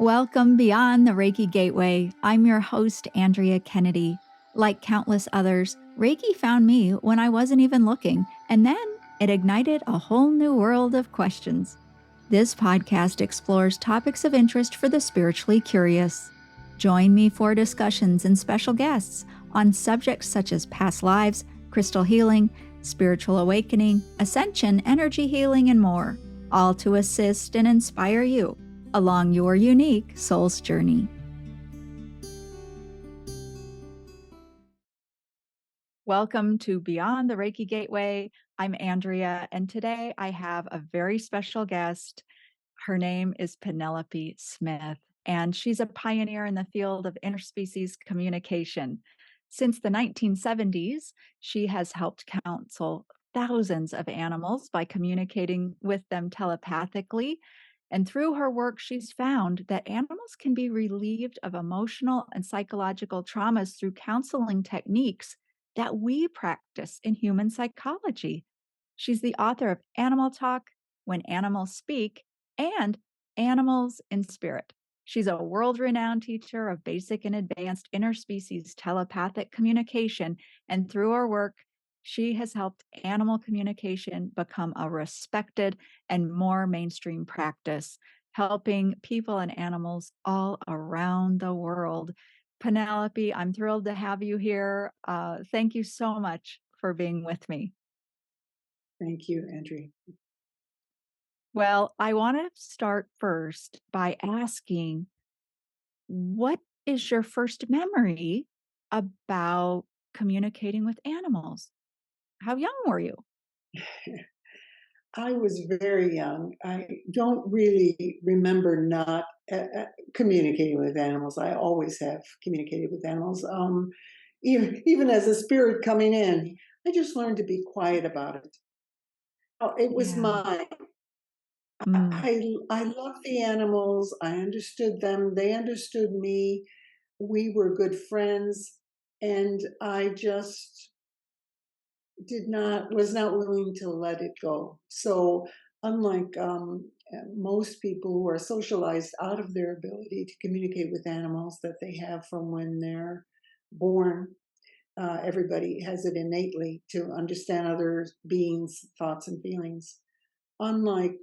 Welcome beyond the Reiki Gateway. I'm your host, Andrea Kennedy. Like countless others, Reiki found me when I wasn't even looking, and then it ignited a whole new world of questions. This podcast explores topics of interest for the spiritually curious. Join me for discussions and special guests on subjects such as past lives, crystal healing, spiritual awakening, ascension, energy healing, and more, all to assist and inspire you along your unique soul's journey. Welcome to Beyond the Reiki Gateway. I'm Andrea, and today I have a very special guest. Her name is Penelope Smith, and she's a pioneer in the field of interspecies communication. Since the 1970s, she has helped counsel thousands of animals by communicating with them telepathically. And through her work, she's found that animals can be relieved of emotional and psychological traumas through counseling techniques that we practice in human psychology. She's the author of Animal Talk, When Animals Speak, and Animals in Spirit. She's a world-renowned teacher of basic and advanced interspecies telepathic communication, and through her work, she has helped animal communication become a respected and more mainstream practice, helping people and animals all around the world. Penelope, I'm thrilled to have you here. Thank you so much for being with me. Thank you, Andrea. Well, I want to start first by asking, what is your first memory about communicating with animals? How young were you? I was very young. I don't really remember not communicating with animals. I always have communicated with animals. Even as a spirit coming in, I just learned to be quiet about it. Oh, it was Yeah. mine. Mm. I love the animals. I understood them. They understood me. We were good friends, and I just was not willing to let it go. So unlike most people who are socialized out of their ability to communicate with animals that they have from when they're born, everybody has it innately to understand other beings' thoughts and feelings. Unlike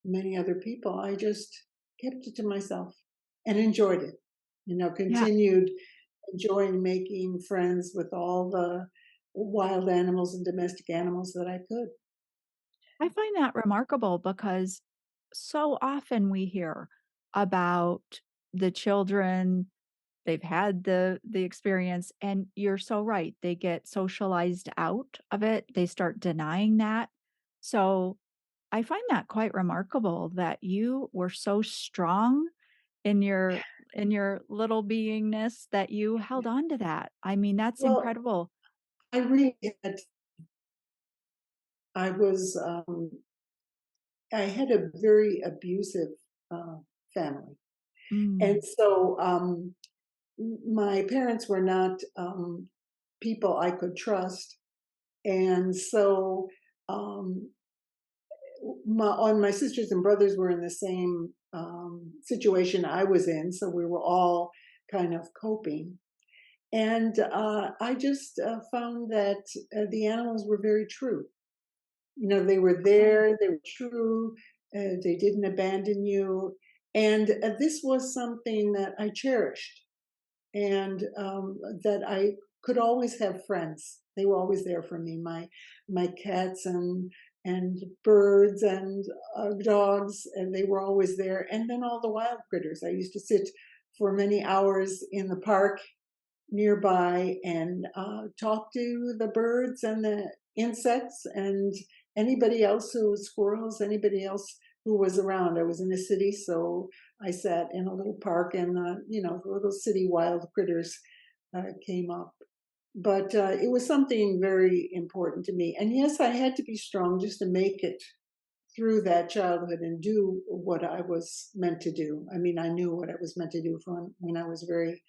many other people, I just kept it to myself and enjoyed it. Yeah. Continued enjoying making friends with all the wild animals and domestic animals that I could. I find that remarkable because so often we hear about the children, they've had the experience, and you're so right, they get socialized out of it, they start denying that. So I find that quite remarkable that you were so strong in your little beingness that you held on to that. I mean, that's Well, incredible. I really had, I was, I had a very abusive family. And Mm. so my parents were not people I could trust. And so um, all my sisters and brothers were in the same situation I was in. So we were all kind of coping. And I just found that the animals were very true. They were there, they were true, they didn't abandon you. And this was something that I cherished, and that I could always have friends. They were always there for me. My cats and birds and dogs, and they were always there. And then all the wild critters. I used to sit for many hours in the park nearby and talk to the birds and the insects and anybody else who was squirrels, anybody else who was around. I was in a city, so I sat in a little park and, the little city wild critters came up. But it was something very important to me. And yes, I had to be strong just to make it through that childhood and do what I was meant to do. I mean, I knew what I was meant to do from when I was very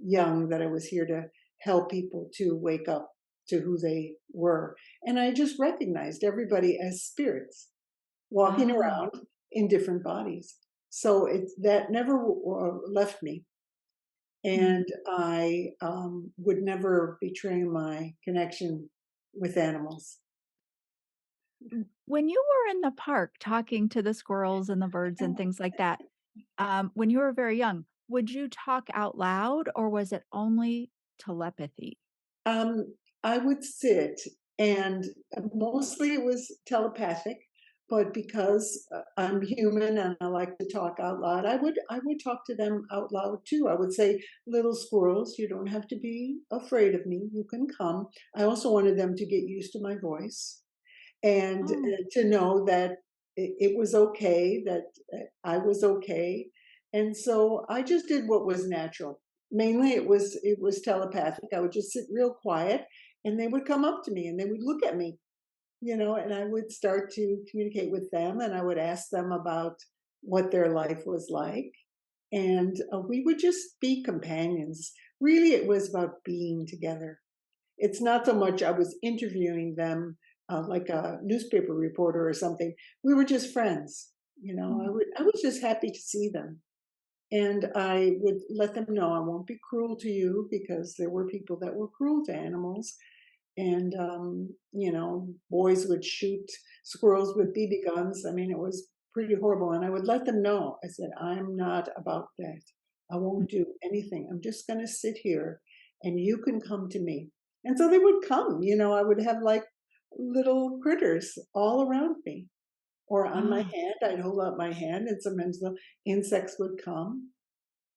young, that I was here to help people to wake up to who they were. And I just recognized everybody as spirits walking Ah. around in different bodies. So that never left me. Mm. And I would never betray my connection with animals. When you were in the park talking to the squirrels and the birds and things like that, when you were very young, would you talk out loud or was it only telepathy? Um, I would sit, and mostly it was telepathic, but because I'm human and I like to talk out loud, I would talk to them out loud too. I would say, "Little squirrels, you don't have to be afraid of me. You can come." I also wanted them to get used to my voice and Oh, to know that it was okay, that I was okay. And so I just did what was natural. Mainly it was telepathic. I would just sit real quiet and they would come up to me and they would look at me, and I would start to communicate with them and I would ask them about what their life was like. And we would just be companions. Really, it was about being together. It's not so much I was interviewing them like a newspaper reporter or something. We were just friends. mm, I was just happy to see them. And I would let them know I won't be cruel to you because there were people that were cruel to animals. And, boys would shoot squirrels with BB guns. I mean, it was pretty horrible. And I would let them know. I said, I'm not about that. I mm. won't do anything. I'm just going to sit here and you can come to me. And so they would come. I would have like little critters all around me or on my Ah, hand. I'd hold out my hand and sometimes the insects would come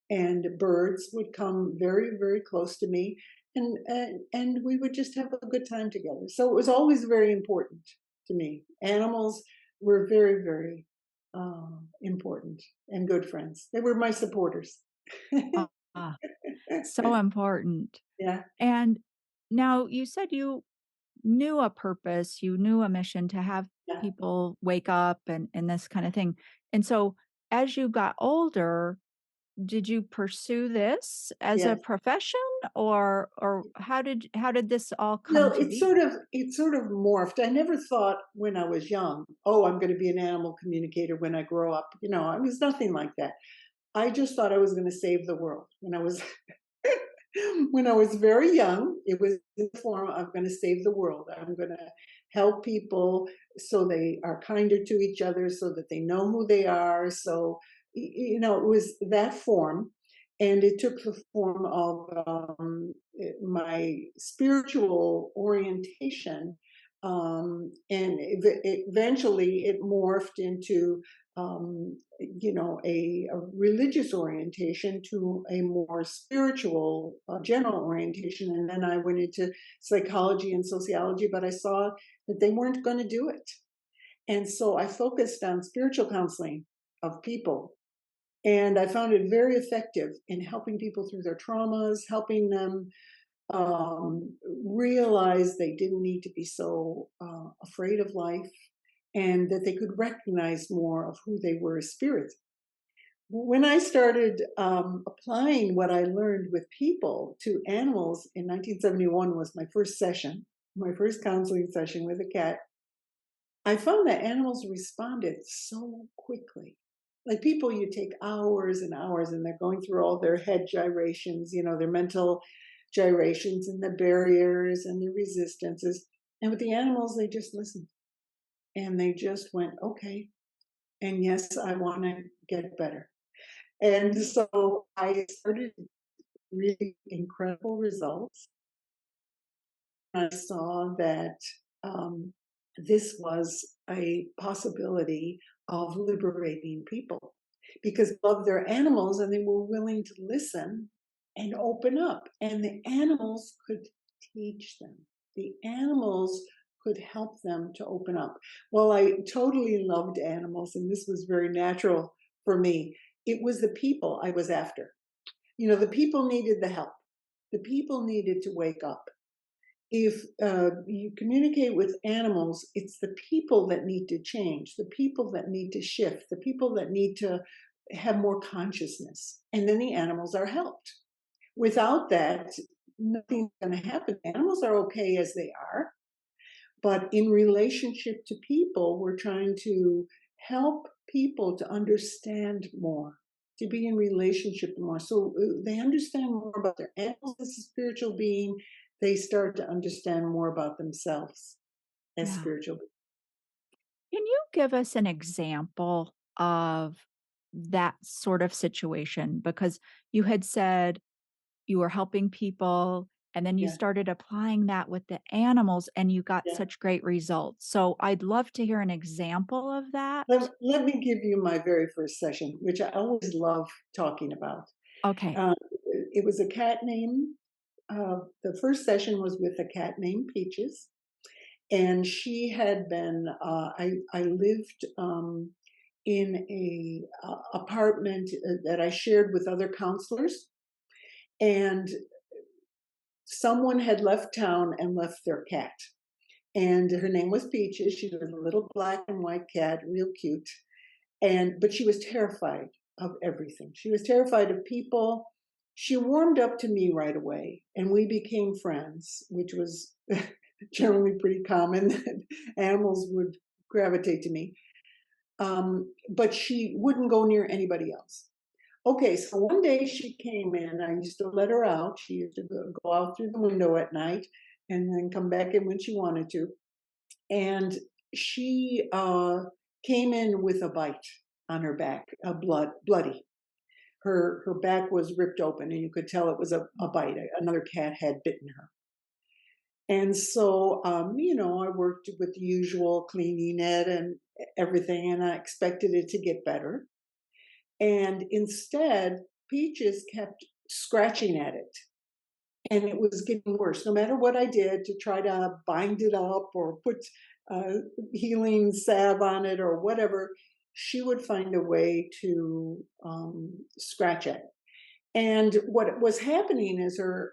and birds would come very, very close to me, and we would just have a good time together. So it was always very important to me. Animals were very, very important and good friends. They were my supporters. ah, ah, so important. Yeah, And now you said you knew a purpose, you knew a mission to have yeah, people wake up and this kind of thing. And so as you got older, did you pursue this as a yes. profession or how did this all Well, come to be? it sort of morphed. I never thought when I was young, oh, I'm going to be an animal communicator when I grow up. I was nothing like that. I just thought I was going to save the world when I was when I was very young. It was in the form, I'm going to save the world. I'm going to help people so they are kinder to each other, so that they know who they are. So, it was that form. And it took the form of my spiritual orientation. And eventually it morphed into a religious orientation to a more spiritual, general orientation. And then I went into psychology and sociology, but I saw that they weren't going to do it. And so I focused on spiritual counseling of people. And I found it very effective in helping people through their traumas, helping them realize they didn't need to be so afraid of life and that they could recognize more of who they were as spirit. When I started applying what I learned with people to animals in 1971 was my first session, my first counseling session with a cat. I found that animals responded so quickly. Like people, you take hours and hours, and they're going through all their head gyrations, their mental gyrations and the barriers and the resistances. And with the animals, they just listened and they just went, okay. And yes, I want to get better. And so I started really incredible results. I saw that um, this was a possibility of liberating people because they love their animals and they were willing to listen and open up. And the animals could teach them. The animals could help them to open up. Well, I totally loved animals, and this was very natural for me. It was the people I was after. The people needed the help. The people needed to wake up. If you communicate with animals, it's the people that need to change, the people that need to shift, the people that need to have more consciousness. And then the animals are helped. Without that, nothing's going to happen. Animals are okay as they are. But in relationship to people, we're trying to help people to understand more, to be in relationship more. So they understand more about their animals as a spiritual being. They start to understand more about themselves as Yeah. spiritual beings. Can you give us an example of that sort of situation? Because you had said you were helping people and then you Yeah, started applying that with the animals and you got yeah. such great results. So I'd love to hear an example of that. Let me give you my very first session, which I always love talking about. Okay. Uh, it was a cat named, the first session was with a cat named Peaches. And she had been, I lived in a apartment that I shared with other counselors. And someone had left town and left their cat. And her name was Peaches. She was a little black and white cat, real cute. But she was terrified of everything. She was terrified of people. She warmed up to me right away, and we became friends, which was generally pretty common that animals would gravitate to me. But she wouldn't go near anybody else. Okay, so one day she came in. I used to let her out. She used to go out through the window at night and then come back in when she wanted to. And she came in with a bite on her back, bloody. Her back was ripped open, and you could tell it was a bite. Another cat had bitten her. And so, I worked with the usual cleaning it and everything, and I expected it to get better. And instead, Peaches kept scratching at it, and it was getting worse. No matter what I did to try to bind it up or put uh, healing salve on it or whatever, she would find a way to scratch at it. And what was happening is the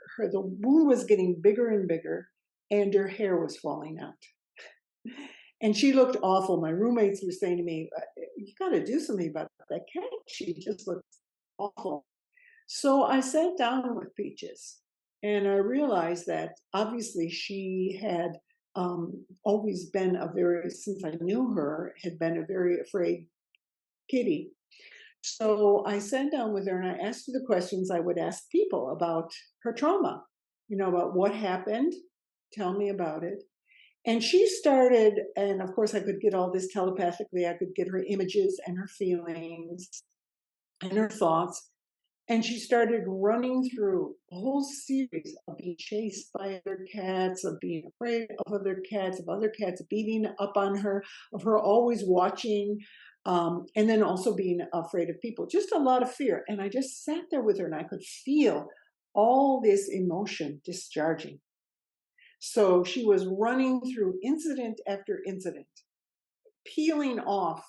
wound was getting bigger and bigger, and her hair was falling out. And she looked awful. My roommates were saying to me, "You got to do something about that cat. She just looks awful." So I sat down with Peaches, and I realized that obviously she had always been since I knew her, had been a very afraid kitty. So I sat down with her and I asked her the questions I would ask people about her trauma, about what happened. Tell me about it. And she started, and of course, I could get all this telepathically. I could get her images and her feelings and her thoughts. And she started running through a whole series of being chased by other cats, of being afraid of other cats beating up on her, of her always watching, and then also being afraid of people. Just a lot of fear. And I just sat there with her and I could feel all this emotion discharging. So she was running through incident after incident, peeling off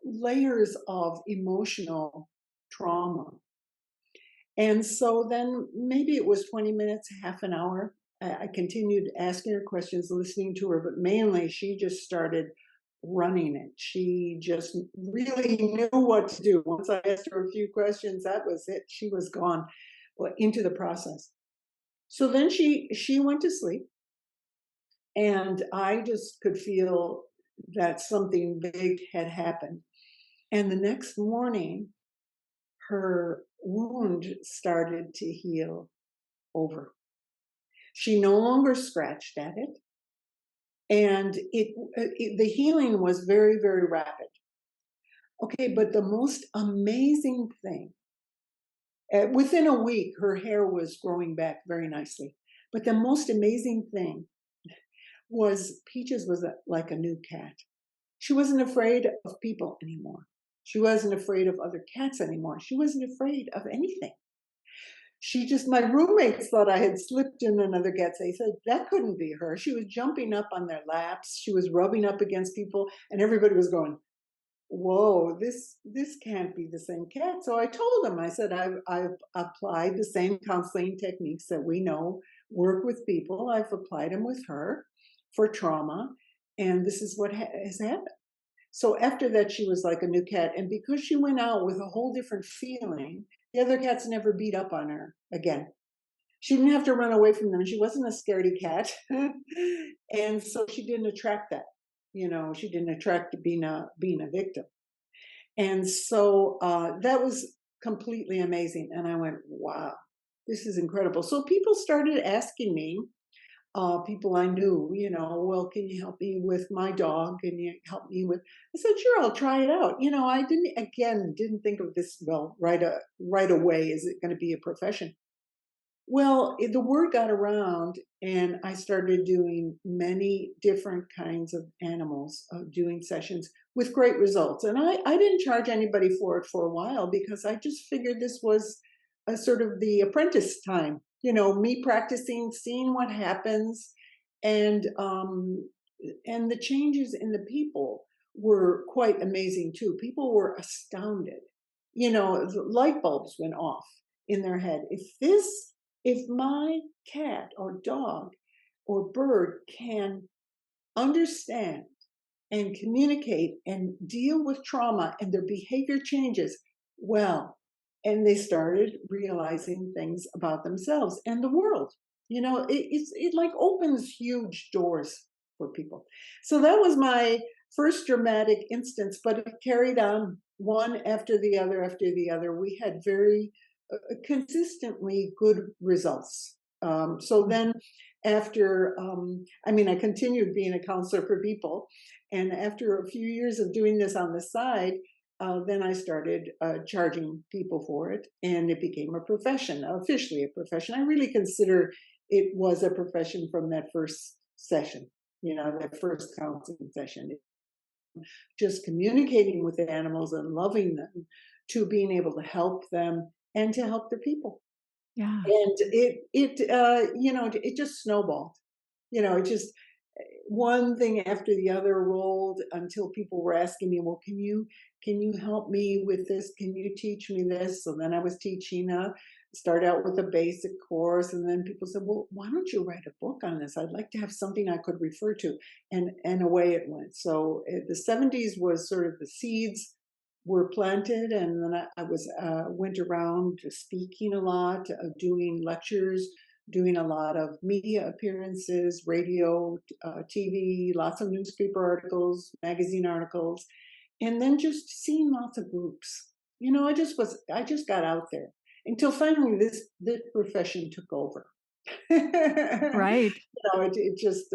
layers of emotional trauma. And so then maybe it was 20 minutes, half an hour. I continued asking her questions, listening to her, but mainly she just started running it. She just really knew what to do. Once I asked her a few questions, that was it. She was gone into the process. So then she went to sleep, and I just could feel that something big had happened. And the next morning, her wound started to heal over. She no longer scratched at it, and the healing was very, very rapid. Okay, but the most amazing thing, within a week, her hair was growing back very nicely. But the most amazing thing was Peaches was like a new cat. She wasn't afraid of people anymore. She wasn't afraid of other cats anymore. She wasn't afraid of anything. My roommates thought I had slipped in another cat. They said that couldn't be her. She was jumping up on their laps. She was rubbing up against people, and everybody was going, "Whoa, this can't be the same cat." So I told them, I said, I've applied the same counseling techniques that we know work with people. I've applied them with her for trauma, and this is what has happened. So after that, she was like a new cat. And because she went out with a whole different feeling, the other cats never beat up on her again. She didn't have to run away from them. She wasn't a scaredy cat. And so she didn't attract that. She didn't attract being a victim. And so that was completely amazing. And I went, wow, this is incredible. So people started asking me, people I knew, well, can you help me with my dog? Can you help me with? I said, sure, I'll try it out. I didn't think of this, well, right away. Is it going to be a profession? Well, the word got around, and I started doing many different kinds of animals, doing sessions with great results. And I didn't charge anybody for it for a while because I just figured this was a sort of the apprentice time, me practicing, seeing what happens, and and the changes in the people were quite amazing too. People were astounded. The light bulbs went off in their head. If my cat or dog or bird can understand and communicate and deal with trauma and their behavior changes, well, and they started realizing things about themselves and the world. It like opens huge doors for people. So that was my first dramatic instance, but it carried on one after the other after the other. We had very consistently good results. So then after, I continued being a counselor for people. And after a few years of doing this on the side, then I started charging people for it, and it became a profession, officially a profession. I really consider it was a profession from that first session, that first counseling session. Just communicating with the animals and loving them to being able to help them and to help their people. Yeah. And it just snowballed. It just one thing after the other rolled until people were asking me, well, can you help me with this? Can you teach me this? So then I was teaching, start out with a basic course, and then people said, well, why don't you write a book on this? I'd like to have something I could refer to. And away it went. So the 70s was sort of the seeds were planted, and then I was went around speaking a lot, doing lectures, doing a lot of media appearances, radio, TV, lots of newspaper articles, magazine articles, and then just seeing lots of groups. I just got out there until finally this profession took over. Right. It just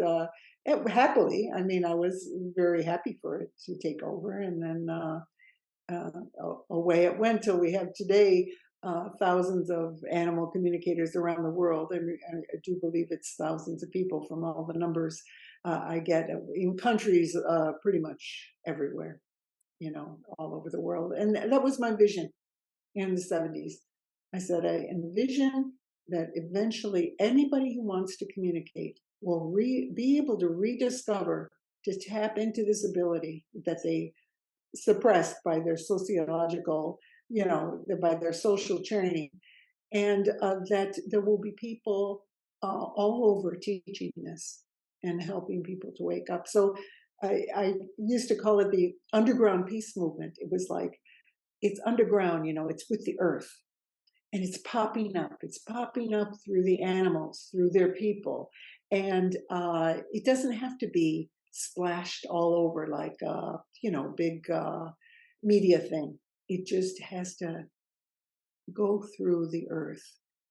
happily. I mean, I was very happy for it to take over, and then away it went till we have today thousands of animal communicators around the world. I do believe it's thousands of people from all the numbers I get in countries pretty much everywhere, all over the world. And that was my vision in the 70s. I said, I envision that eventually anybody who wants to communicate will be able to rediscover, to tap into this ability that they suppressed by their sociological, by their social training, and that there will be people all over teaching this and helping people to wake up. So I used to call it the underground peace movement. It was like it's underground, it's with the earth. And it's popping up. It's popping up through the animals, through their people. And it doesn't have to be splashed all over like a, big media thing. It just has to go through the earth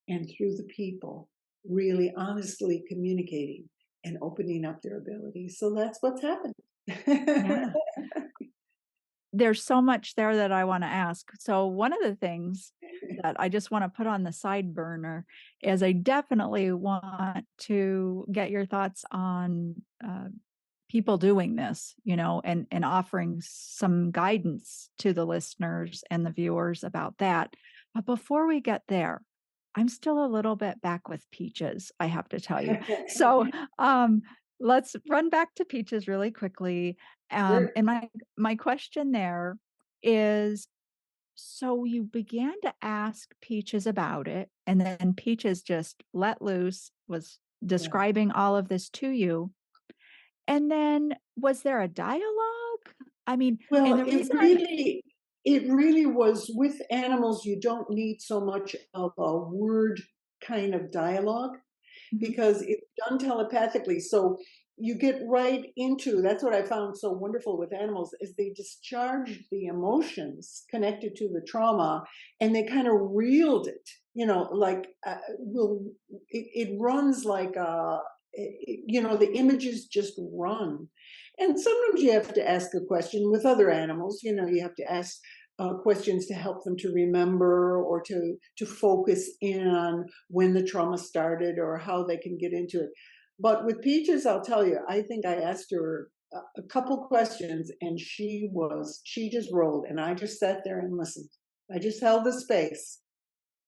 and through the people, really honestly communicating and opening up their abilities. So that's what's happened. Yeah. There's so much there that I wanna ask. So one of the things that I just wanna put on the side burner is I definitely want to get your thoughts on, people doing this, and offering some guidance to the listeners and the viewers about that. But before we get there, I'm still a little bit back with Peaches, I have to tell you. So, um, let's run back to Peaches really quickly. Sure. And my question there is, so you began to ask Peaches about it, and then Peaches just let loose, was Yeah. describing all of this to you. And then was there a dialogue? I mean, and Well, the reason I'm it really was with animals, you don't need so much of a word kind of dialogue Mhm. because it's done telepathically. So you get right into, that's what I found so wonderful with animals, is they discharge the emotions connected to the trauma, and they kind of reeled it, like, will it runs like the images just run. And sometimes you have to ask a question with other animals, you have to ask questions to help them to remember, or to focus in on when the trauma started or how they can get into it. But with Peaches, I'll tell you, I think I asked her a couple questions, and she just rolled, and I just sat there and listened. I just held the space,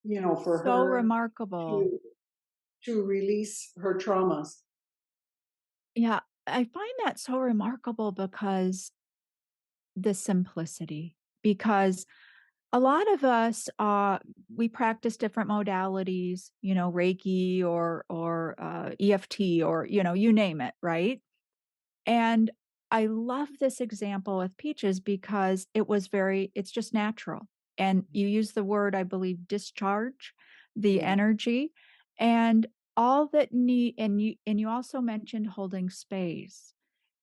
for So her remarkable. to release her traumas. Yeah, I find that so remarkable because the simplicity, because a lot of us, we practice different modalities, Reiki or EFT, or you name it, right? And I love this example with Peaches because it's just natural. And you use the word, I believe, discharge the Yeah. energy, and all that need, and you also mentioned holding space.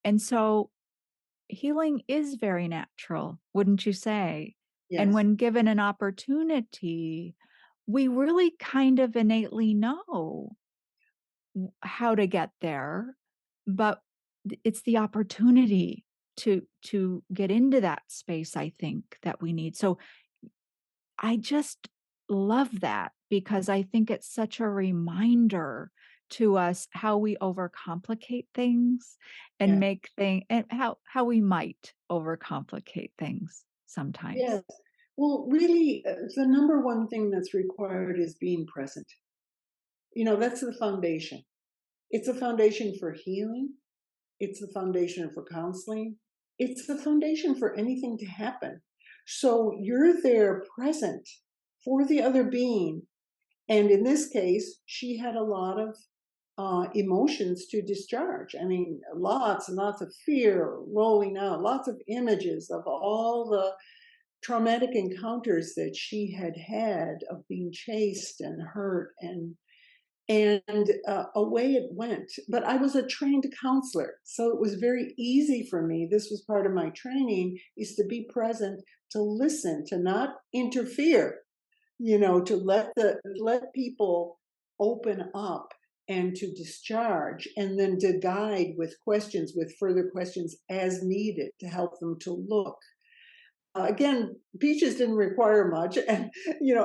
And so healing is very natural, wouldn't you say? And Yes. when given an opportunity, we really kind of innately know how to get there, but it's the opportunity to get into that space, I think, that we need. So I just love that because I think it's such a reminder to us how we overcomplicate things and Yeah. make things, and how we might overcomplicate things sometimes. Yes. Well, really, the number one thing that's required is being present. That's the foundation. It's a foundation for healing. It's the foundation for counseling. It's the foundation for anything to happen. So you're there present for the other being. And in this case, she had a lot of emotions to discharge. I mean, lots and lots of fear rolling out, lots of images of all the traumatic encounters that she had had of being chased and hurt, and away it went. But I was a trained counselor, so it was very easy for me. This was part of my training, is to be present, to listen, to not interfere, to let people open up and to discharge, and then to guide with questions, with further questions as needed, to help them to look. Again, Peaches didn't require much. And,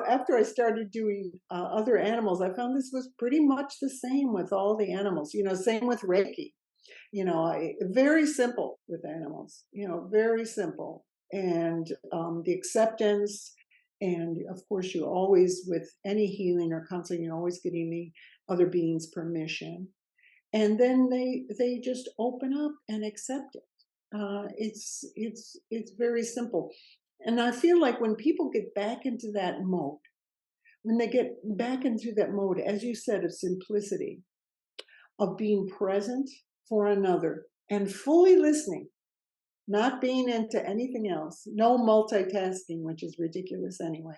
after I started doing other animals, I found this was pretty much the same with all the animals, same with Reiki. Very simple with animals, very simple. And the acceptance. And of course, you always, with any healing or counseling, you're always getting the other being's permission. And then they just open up and accept it. It's very simple. And I feel like when people get back into that mode, when they get back into that mode, as you said, of simplicity, of being present for another and fully listening, not being into anything else, no multitasking, which is ridiculous anyway,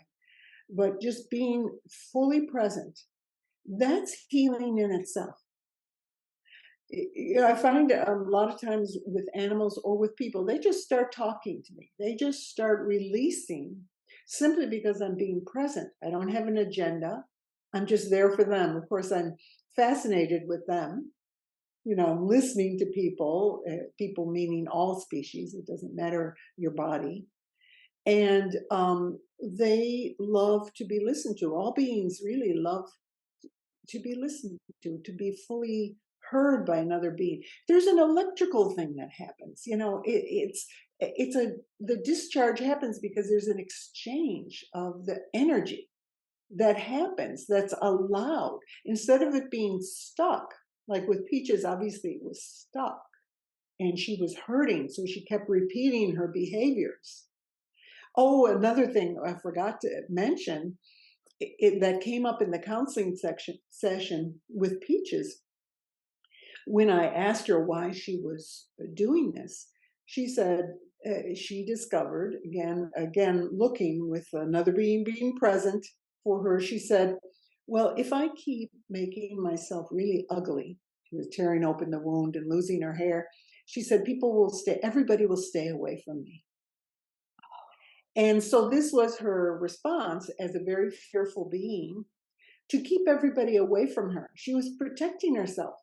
but just being fully present, that's healing in itself. I find a lot of times with animals or with people, they just start talking to me. They just start releasing simply because I'm being present. I don't have an agenda. I'm just there for them. Of course, I'm fascinated with them. I'm listening to people, people meaning all species. It doesn't matter your body. And they love to be listened to. All beings really love to be listened to be fully heard by another being. There's an electrical thing that happens. It's a the discharge happens because there's an exchange of the energy that happens, that's allowed, instead of it being stuck. Like with Peaches, obviously it was stuck and she was hurting, so she kept repeating her behaviors. Oh, another thing I forgot to mention, that came up in the counseling session with Peaches, when I asked her why she was doing this, she said she discovered, again looking with another being present for her. She said, "Well, if I keep making myself really ugly, She was tearing open the wound and losing her hair. She said, everybody will stay away from me. And so this was her response as a very fearful being to keep everybody away from her. She was protecting herself.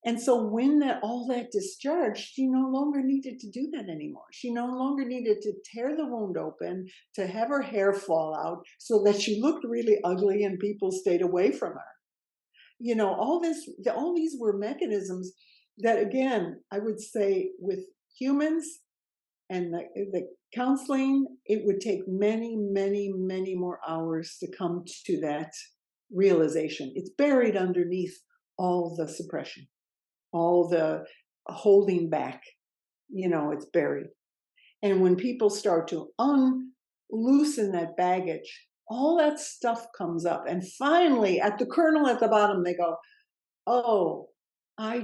And so when all that discharged, she no longer needed to do that anymore. She no longer needed to tear the wound open, to have her hair fall out so that she looked really ugly and people stayed away from her. All these were mechanisms that, again, I would say with humans and the counseling, it would take many, many, many more hours to come to that realization. It's buried underneath all the suppression, all the holding back, it's buried. And when people start to unloosen that baggage, all that stuff comes up. And finally, at the kernel at the bottom, they go, oh, I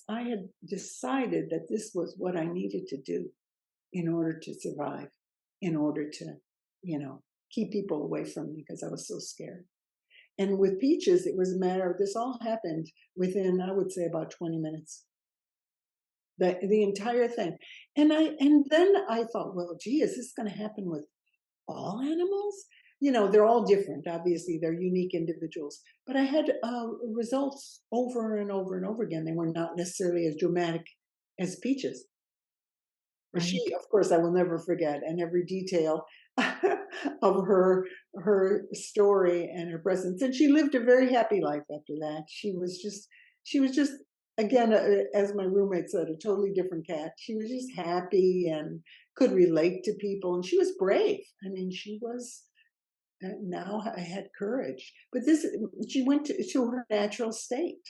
had decided that this was what I needed to do in order to survive, in order to, keep people away from me because I was so scared. And with Peaches, it was a matter of, this all happened within, I would say, about 20 minutes. The entire thing. And then I thought, well, gee, is this going to happen with all animals? They're all different. Obviously, they're unique individuals. But I had results over and over and over again. They were not necessarily as dramatic as Peaches. She, Right. of course, I will never forget, and every detail of her story and her presence. And she lived a very happy life after that. She was just again, as my roommate said, a totally different cat. She was just happy and could relate to people, and she was brave. I mean, she was. Now I had courage, but she went to her natural state.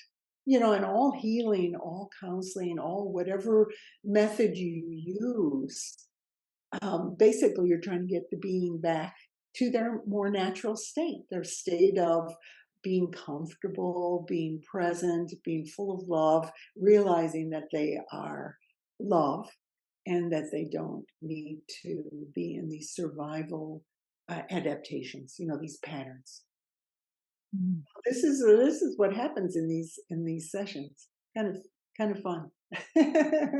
And all healing, all counseling, all whatever method you use, basically you're trying to get the being back to their more natural state, their state of being comfortable, being present, being full of love, realizing that they are love and that they don't need to be in these survival adaptations, these patterns. Mm. This is what happens in these sessions. Kind of fun.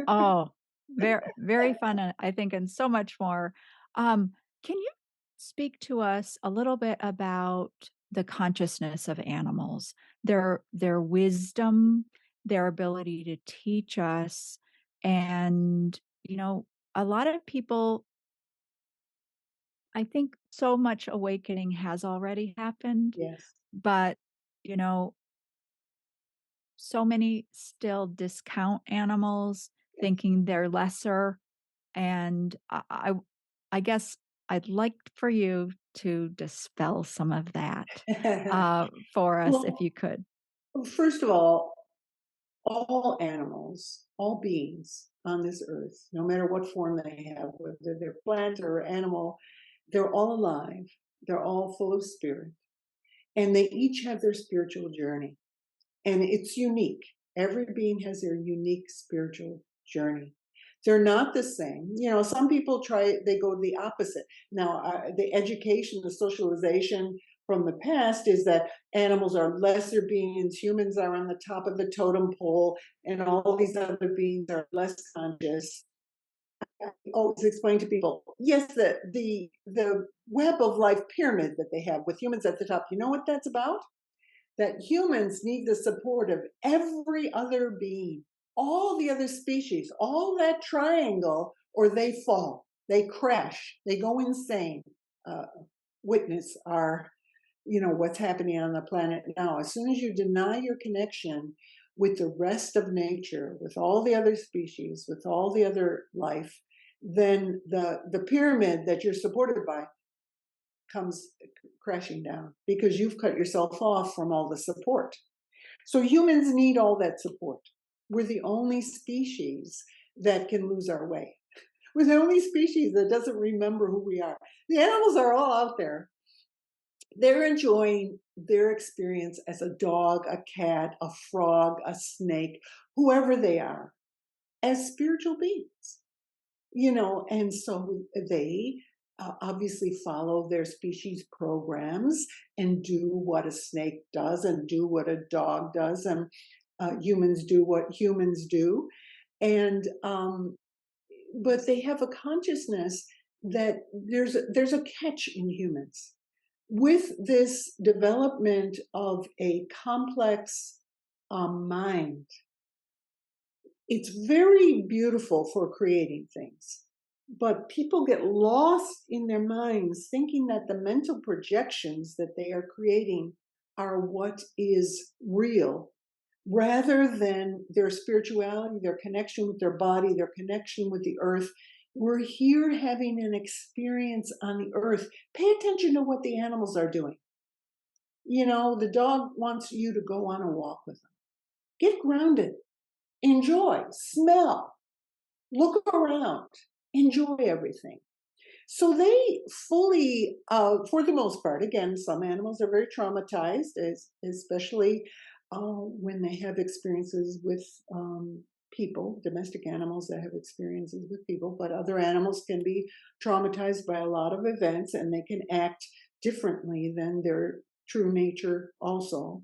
Oh, very, very fun, and I think, and so much more. Can you speak to us a little bit about the consciousness of animals, their wisdom, their ability to teach us, and a lot of people, I think, so much awakening has already happened, Yes. but you know, so many still discount animals, thinking they're lesser. And I guess I'd like for you to dispel some of that, for us, if Well, you could. first of all animals, all beings on this earth, no matter what form they have, whether they're plant or animal, they're all alive. They're all full of spirit, and they each have their spiritual journey, and it's unique. Every being has their unique spiritual journey. They're not the same. Some people they go the opposite. Now, the education, the socialization from the past is that animals are lesser beings, humans are on the top of the totem pole, and all these other beings are less conscious. I always explain to people, yes, the web of life pyramid that they have with humans at the top, you know what that's about? That humans need the support of every other being, all the other species, all that triangle, or they fall, they crash, they go insane. Uh, Witness what's happening on the planet now. As soon as you deny your connection with the rest of nature, with all the other species, with all the other life, then the pyramid that you're supported by comes crashing down because you've cut yourself off from all the support. So humans need all that support. We're the only species that can lose our way. We're the only species that doesn't remember who we are. The animals are all out there. They're enjoying their experience as a dog, a cat, a frog, a snake, whoever they are, as spiritual beings. And so they obviously follow their species programs and do what a snake does and do what a dog does. And humans do what humans do. And but they have a consciousness that there's a catch in humans with this development of a complex mind. It's very beautiful for creating things, but people get lost in their minds thinking that the mental projections that they are creating are what is real, rather than their spirituality, their connection with their body, their connection with the earth. We're here having an experience on the earth. Pay attention to what the animals are doing. The dog wants you to go on a walk with them. Get grounded, enjoy, smell, look around, enjoy everything. So they fully, for the most part, again, some animals are very traumatized, especially when they have experiences with people, domestic animals that have experiences with people, but other animals can be traumatized by a lot of events and they can act differently than their true nature also.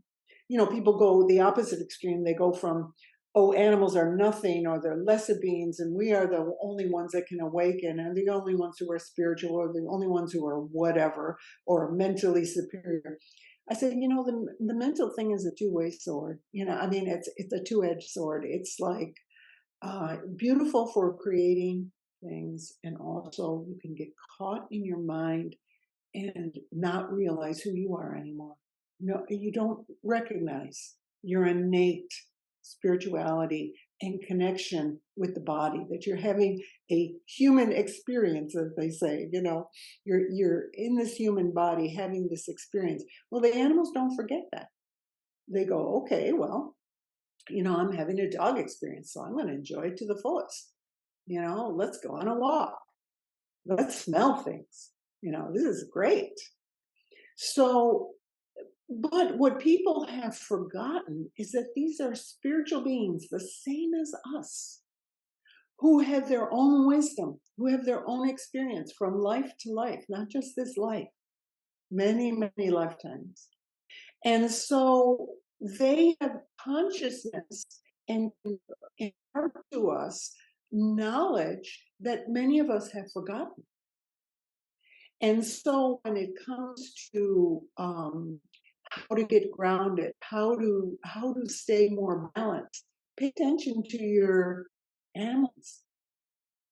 People go the opposite extreme. They go from, oh, animals are nothing, or they're lesser beings, and we are the only ones that can awaken, and the only ones who are spiritual, or the only ones who are whatever, or mentally superior. I said, the mental thing is a two-way sword. It's a two-edged sword. It's like beautiful for creating things, and also you can get caught in your mind and not realize who you are anymore. No, you don't recognize your innate spirituality and connection with the body, that you're having a human experience, as they say. You're in this human body having this experience. Well, the animals don't forget that. They go, okay, well, I'm having a dog experience, so I'm going to enjoy it to the fullest. Let's go on a walk. Let's smell things. This is great. So, but what people have forgotten is that these are spiritual beings, the same as us, who have their own wisdom, who have their own experience from life to life, not just this life, many, many lifetimes. And so they have consciousness and impart to us knowledge that many of us have forgotten. And so when it comes to how to get grounded, how to stay more balanced, pay attention to your animals.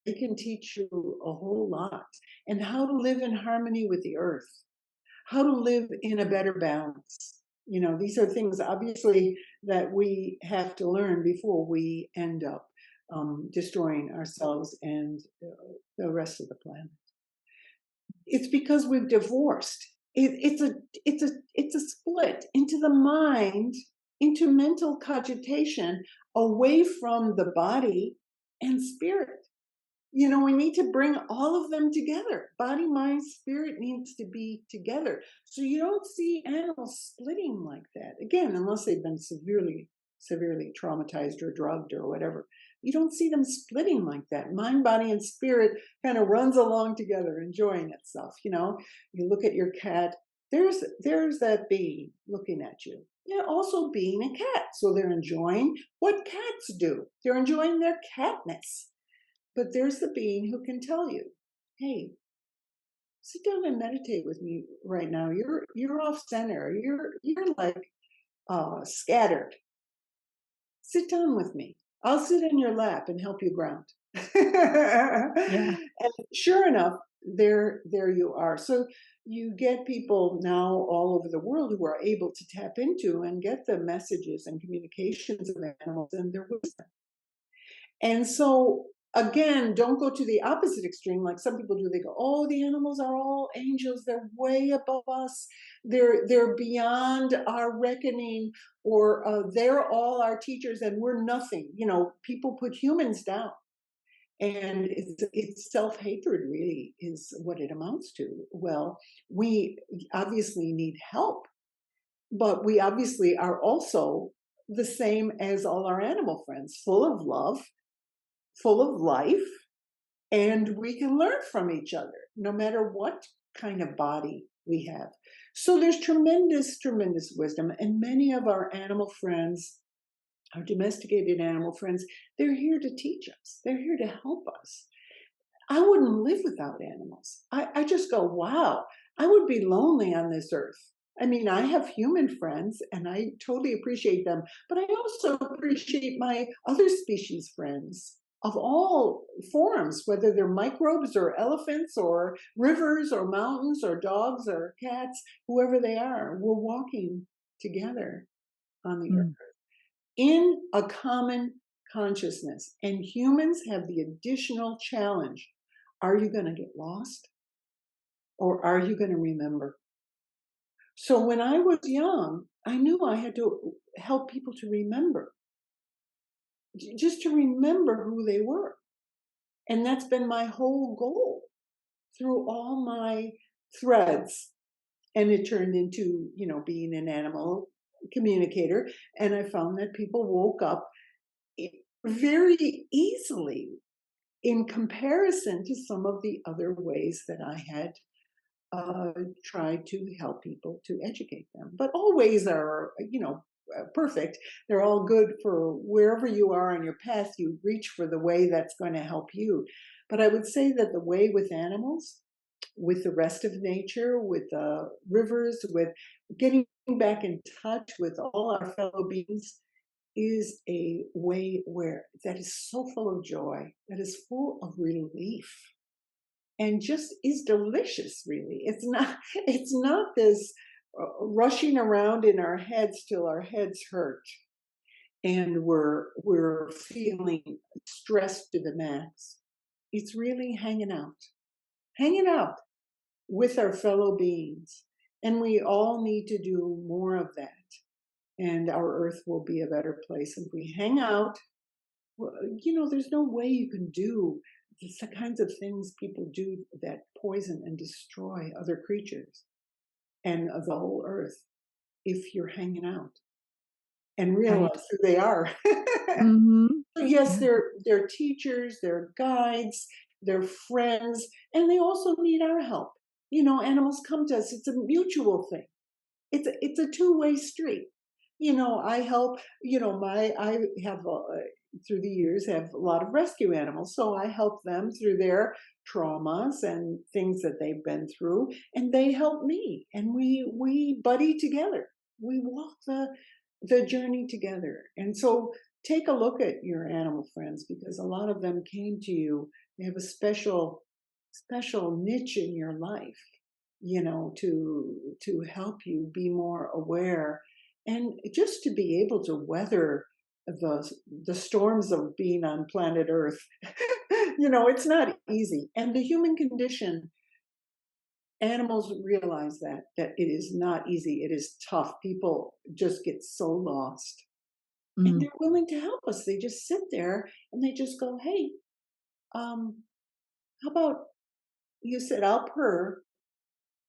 They can teach you a whole lot. And how to live in harmony with the earth, how to live in a better balance. These are things obviously that we have to learn before we end up destroying ourselves and the rest of the planet. It's because we've divorced. It's a split into the mind, into mental cogitation, away from the body and spirit. We need to bring all of them together. Body, mind, spirit needs to be together. So you don't see animals splitting like that. Again, unless they've been severely traumatized or drugged or whatever. You don't see them splitting like that. Mind, body, and spirit kind of runs along together, enjoying itself. You look at your cat. There's that being looking at you. Yeah, also being a cat. So they're enjoying what cats do. They're enjoying their catness. But there's the being who can tell you, hey, sit down and meditate with me right now. You're off center. You're like scattered. Sit down with me. I'll sit in your lap and help you ground. Yeah. And sure enough, there you are. So you get people now all over the world who are able to tap into and get the messages and communications of animals and their wisdom. And so again, don't go to the opposite extreme like some people do. They go, oh, the animals are all angels. They're way above us. They're beyond our reckoning, or they're all our teachers and we're nothing. People put humans down. And it's self-hatred really is what it amounts to. Well, we obviously need help, but we obviously are also the same as all our animal friends, full of love, full of life, and we can learn from each other no matter what kind of body we have. So there's tremendous wisdom, and many of our animal friends our domesticated animal friends, they're here to teach us. They're here to help us. I wouldn't live without animals. I just go, wow, I would be lonely on this earth. I mean, I have human friends and I totally appreciate them, but I also appreciate my other species friends of all forms, whether they're microbes or elephants or rivers or mountains or dogs or cats, whoever they are. We're walking together on the earth Mm. in a common consciousness. And humans have the additional challenge. Are you going to get lost or are you going to remember? So when I was young, I knew I had to help people to remember, just to remember who they were. And that's been my whole goal through all my threads. And it turned into, being an animal communicator. And I found that people woke up very easily in comparison to some of the other ways that I had tried to help people to educate them. But all ways are, perfect. They're all good for wherever you are on your path. You reach for the way that's going to help you. But I would say that the way with animals, with the rest of nature, with the rivers, with getting back in touch with all our fellow beings, is a way where that is so full of joy, that is full of relief, and just is delicious. Really, it's not this rushing around in our heads till our heads hurt and we're feeling stressed to the max. It's really hanging out with our fellow beings, and we all need to do more of that, and our earth will be a better place if we hang out. Well, there's no way you can do the kinds of things people do that poison and destroy other creatures and the whole earth if you're hanging out and Right. realize who they are. Mhm. So yes, Yeah. they're teachers, they're guides, they're friends, and they also need our help. Animals come to us. It's a mutual thing. It's a two-way street. I help. I have through the years have a lot of rescue animals, so I help them through their traumas and things that they've been through, and they help me, and we buddy together. We walk the journey together, and so take a look at your animal friends because a lot of them came to you. They have a special niche in your life, to help you be more aware and just to be able to weather the storms of being on planet Earth. It's not easy. And the human condition, animals realize that it is not easy. It is tough. People just get so lost. And Mm. they're willing to help us. They just sit there and they just go, hey, how about you sit, I'll purr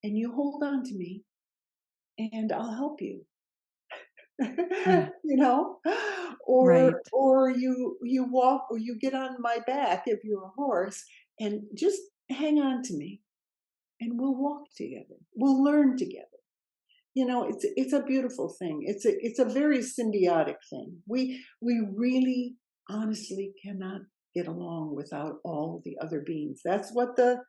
and you hold on to me and I'll help you. Mm. you know or Right. or you walk or you get on my back if you're a horse and just hang on to me and we'll walk together, we'll learn together. It's a beautiful thing. It's a very symbiotic thing. We really honestly cannot get along without all the other beings. That's what the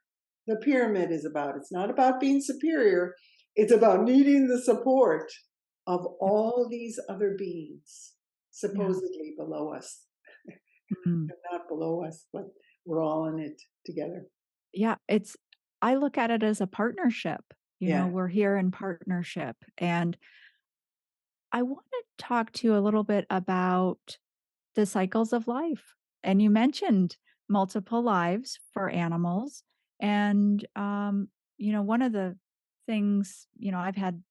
pyramid is about. It's not about being superior. It's about needing the support of all these other beings Yeah. supposedly below us. Mm. They're not below us, but we're all in it together. Yeah, I look at it as a partnership. Yeah. We're here in partnership. And I want to talk to you a little bit about the cycles of life. And you mentioned multiple lives for animals. And, one of the things, I've had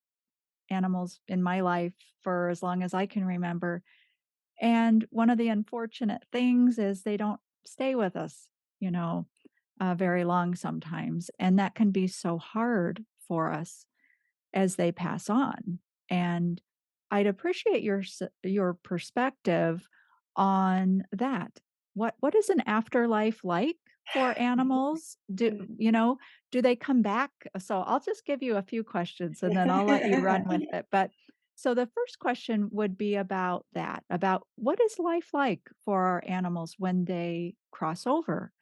animals in my life for as long as I can remember. And one of the unfortunate things is they don't stay with us, you know, very long sometimes. And that can be so hard for us as they pass on. And I'd appreciate your perspective on that. What is an afterlife like for animals? Do they come back? So I'll just give you a few questions and then I'll let you run with it. But So the first question would be about that, about what is life like for our animals when they cross over?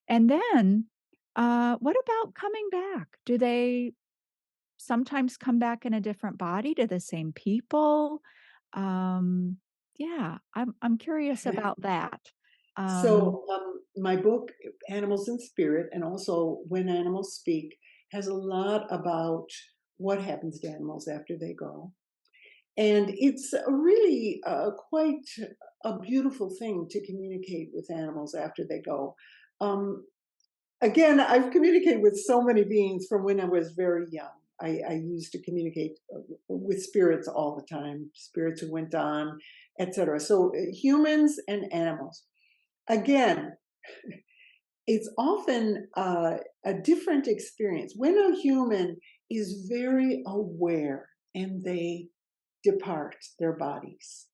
And then, what about coming back? Do they sometimes come back in a different body to the same people? Um, yeah, I'm curious about that. Um, My book, Animals in Spirit, and also When Animals Speak, has a lot about what happens to animals after they go. And it's a really quite a beautiful thing to communicate with animals after they go. Um, Again, I've communicated with so many beings from when I was very young. I used to communicate with spirits all the time, spirits who went on, etc. So humans and animals. Again, it's often a different experience when a human is very aware and they depart their bodies.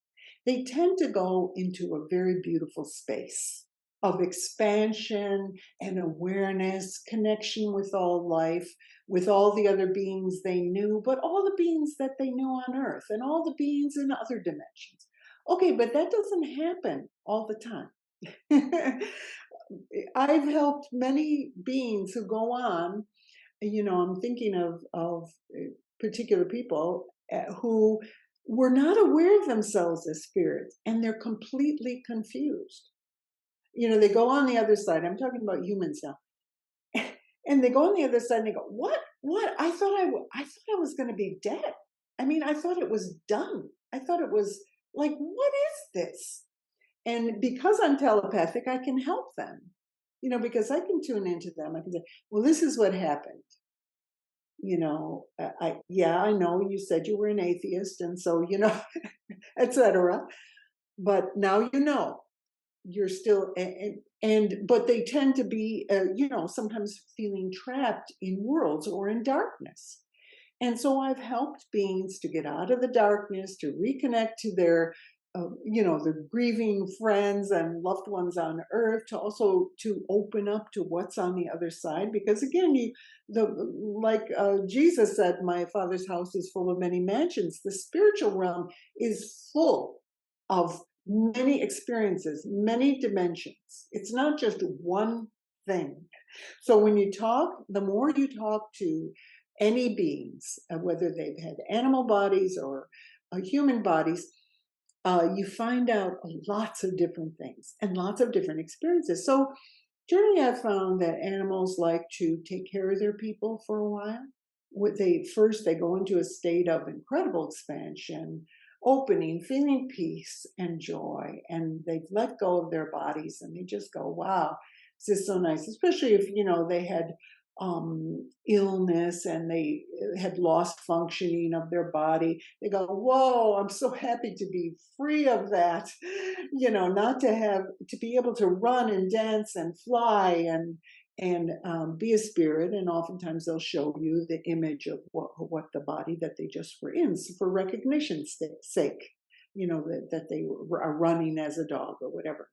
They tend to go into a very beautiful space of expansion and awareness, connection with all life, with all the other beings they knew, but all the beings that they knew on Earth and all the beings in other dimensions. Okay, but that doesn't happen all the time. I've helped many beings who go on. I'm thinking of particular people who were not aware of themselves as spirits, and they're completely confused. They go on the other side. I'm talking about humans now, and they go on the other side, and they go, "What? What? I thought I was going to be dead. I mean, I thought it was done. I thought it was like, what is this?" And because I'm telepathic, I can help them. Because I can tune into them. I can say, "Well, this is what happened. Yeah, I know you said you were an atheist, and so etc. But now you're still but they tend to be sometimes feeling trapped in worlds or in darkness. And so I've helped beings to get out of the darkness, to reconnect to their grieving friends and loved ones on Earth, to also to open up to what's on the other side. Because again, Jesus said, "My Father's house is full of many mansions." The spiritual realm is full of many experiences, many dimensions. It's not just one thing. So when you talk, the more you talk to any beings, whether they've had animal bodies or human bodies, you find out lots of different things and lots of different experiences. So generally, I've found that animals like to take care of their people for a while. They go into a state of incredible expansion, opening, feeling peace and joy, and they've let go of their bodies, and they just go, "Wow, this is so nice." Especially if they had illness and they had lost functioning of their body. They go, "Whoa, I'm so happy to be free of that." Not to be able to run and dance and fly and be a spirit. And oftentimes they'll show you the image of what the body that they just were in, so for recognition's sake, that they are running as a dog or whatever.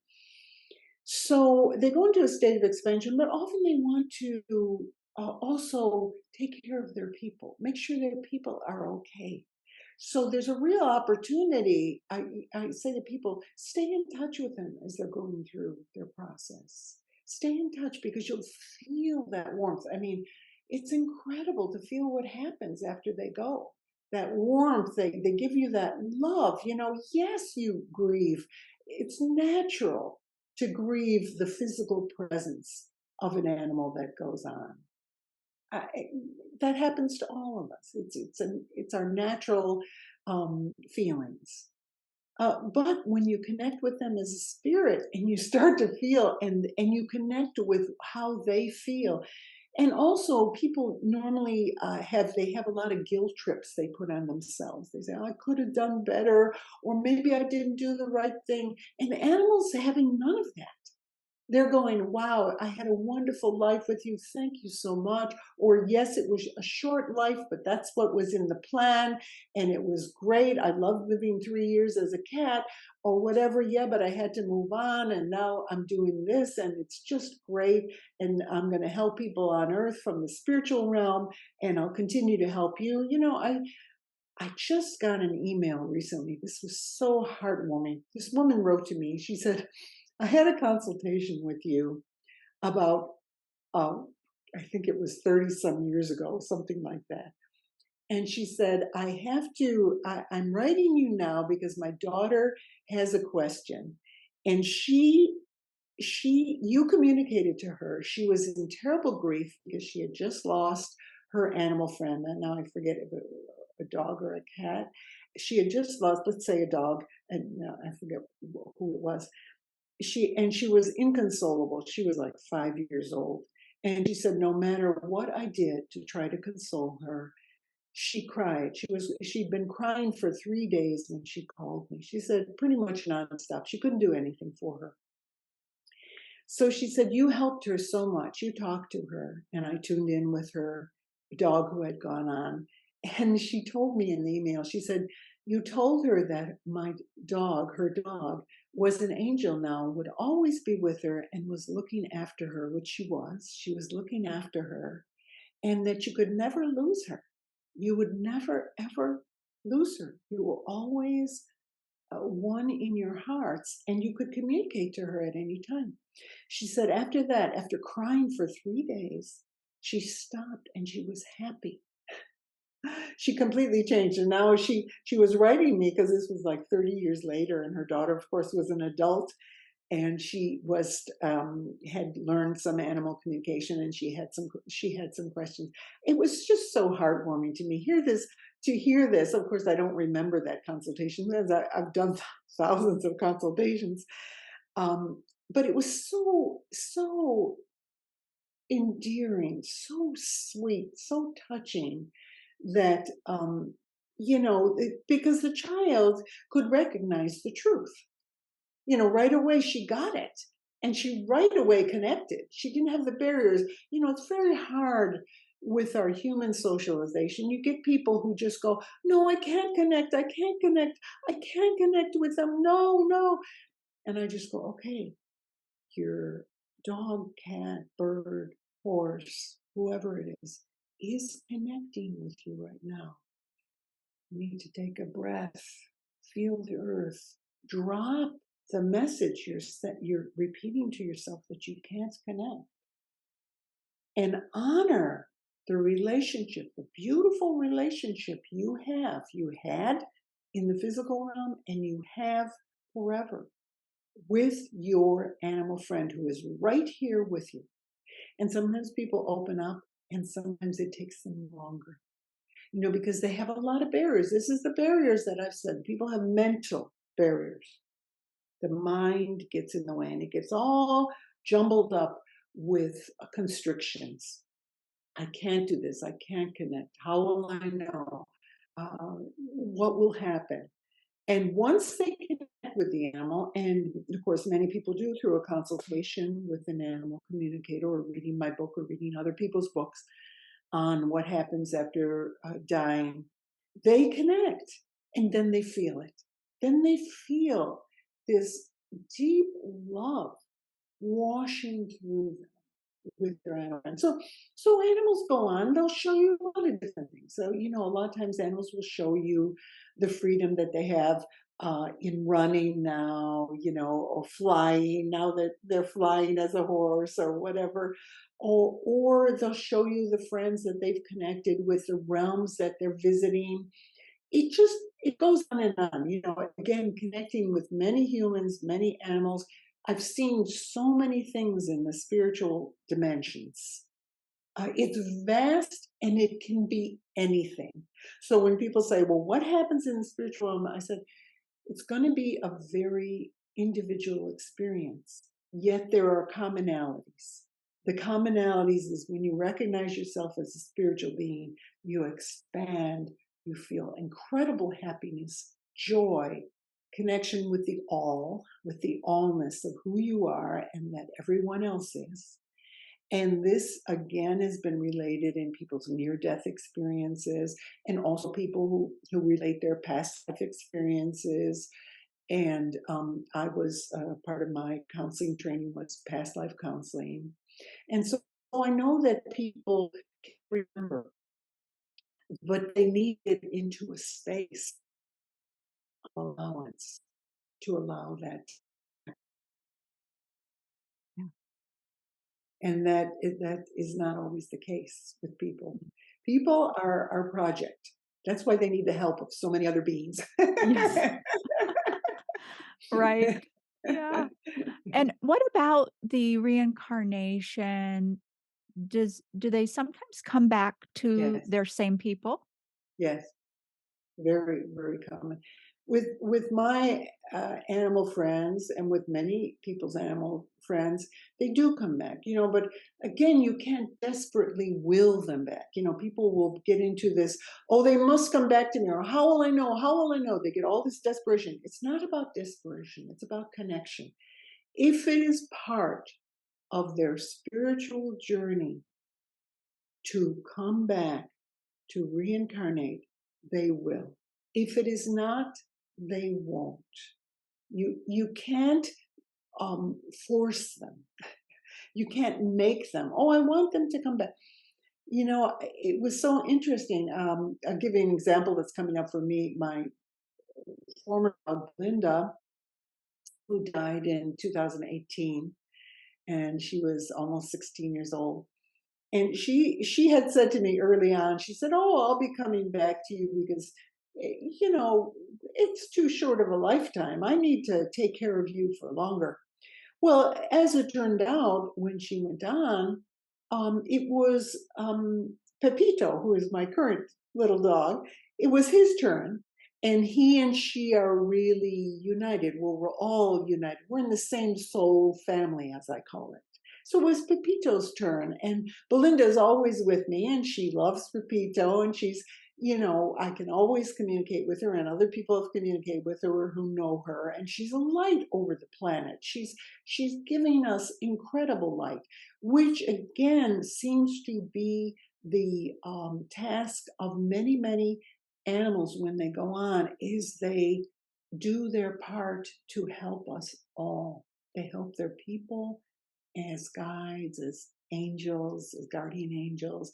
So they go into a state of expansion, but often they want to also take care of their people, make sure their people are okay. So there's a real opportunity. I say to people, stay in touch with them as they're going through their process. Stay in touch because you'll feel that warmth. I mean, it's incredible to feel what happens after they go. That warmth, they give you that love. Yes, you grieve. It's natural to grieve the physical presence of an animal that goes on. I, that happens to all of us. It's our natural feelings. But when you connect with them as a spirit and you start to feel and you connect with how they feel, and also people normally have a lot of guilt trips they put on themselves. They say, "Oh, I could have done better," or "Maybe I didn't do the right thing." And the animals having none of that. They're going, "Wow, I had a wonderful life with you. Thank you so much." Or, "Yes, it was a short life, but that's what was in the plan. And it was great. I loved living 3 years as a cat," or whatever. "Yeah, but I had to move on. And now I'm doing this. And it's just great. And I'm going to help people on earth from the spiritual realm. And I'll continue to help you." I just got an email recently. This was so heartwarming. This woman wrote to me. She said, I had a consultation with you about, um, I think it was 30 some years ago, something like that. And she said, I'm writing you now because my daughter has a question. And you communicated to her. She was in terrible grief because she had just lost her animal friend. And now I forget if it was a dog or a cat. She had just lost, let's say, a dog, and I forget who it was. She was inconsolable. She was like 5 years old. And she said, no matter what I did to try to console her, she cried. She'd been crying for 3 days when she called me. She said pretty much nonstop. She couldn't do anything for her. So she said, you helped her so much. You talked to her. And I tuned in with her dog who had gone on. And she told me in the email, she said, you told her that my dog, her dog, was an angel now, would always be with her and was looking after her, which she was. She was looking after her, and that you could never lose her. You would never, ever lose her. You were always one in your hearts, and you could communicate to her at any time. She said, after that, after crying for 3 days, she stopped and she was happy. She completely changed. And now she was writing me because this was like 30 years later, and her daughter, of course, was an adult, and she was had learned some animal communication, and she had some questions. It was just so heartwarming to me to hear this. Of course, I don't remember that consultation because I've done thousands of consultations, but it was so endearing, so sweet, so touching that because the child could recognize the truth. Right away she got it. And she right away connected. She didn't have the barriers. It's very hard with our human socialization. You get people who just go, no, I can't connect. I can't connect. I can't connect with them. No, no. And I just go, okay, your dog, cat, bird, horse, whoever it is connecting with you right now. You need to take a breath, feel the earth, drop the message you're repeating to yourself that you can't connect, and honor the relationship, the beautiful relationship you had in the physical realm, and you have forever with your animal friend who is right here with you. And sometimes people open up, and sometimes it takes them longer, because they have a lot of barriers. This is the barriers that I've said. People have mental barriers. The mind gets in the way, and it gets all jumbled up with constrictions. I can't do this. I can't connect. How will I know? What will happen? And once they connect with the animal, and of course, many people do through a consultation with an animal communicator, or reading my book, or reading other people's books on what happens after dying, they connect, and then they feel it. Then they feel this deep love washing through them with their animal. And so animals go on, they'll show you a lot of different things. So, a lot of times animals will show you the freedom that they have in running now, or flying now that they're flying as a horse or whatever. Or they'll show you the friends that they've connected with, the realms that they're visiting. It goes on and on, again, connecting with many humans, many animals. I've seen so many things in the spiritual dimensions. It's vast, and it can be anything. So when people say, well, what happens in the spiritual realm? I said, it's going to be a very individual experience, yet there are commonalities. The commonalities is when you recognize yourself as a spiritual being, you expand, you feel incredible happiness, joy, connection with the all, with the allness of who you are and that everyone else is. And this, again, has been related in people's near-death experiences, and also people who relate their past life experiences. And I was part of my counseling training was past life counseling. And so I know that people can remember but they need it into a space of allowance to allow that. Yeah. And that is not always the case with people. People are our project. That's why they need the help of so many other beings. Yes. Right. Yeah. And what about the reincarnation? Do they sometimes come back to Yes, their same people? yes. Very, very common. With my animal friends and with many people's animal friends, they do come back, but again, you can't desperately will them back. People will get into this, oh, they must come back to me, or how will I know? How will I know? They get all this desperation. It's not about desperation, it's about connection. If it is part of their spiritual journey to come back, to reincarnate, they will. If it is not, they won't. You can't force them. You can't make them. Oh, I want them to come back. It was so interesting. I'll give you an example that's coming up for me. My former dog, Linda, who died in 2018, and she was almost 16 years old. And she had said to me early on, she said, "Oh, I'll be coming back to you because, it's too short of a lifetime. I need to take care of you for longer." Well, as it turned out, when she went on, it was Pepito, who is my current little dog. It was his turn, and he and she are really united. Well, we're all united. We're in the same soul family, as I call it. So it was Pepito's turn, and Belinda's always with me, and she loves Pepito, and I can always communicate with her, and other people have communicated with her who know her, and she's a light over the planet. She's giving us incredible light, which again seems to be the task of many, many animals when they go on, is they do their part to help us all. They help their people as guides, as angels, as guardian angels,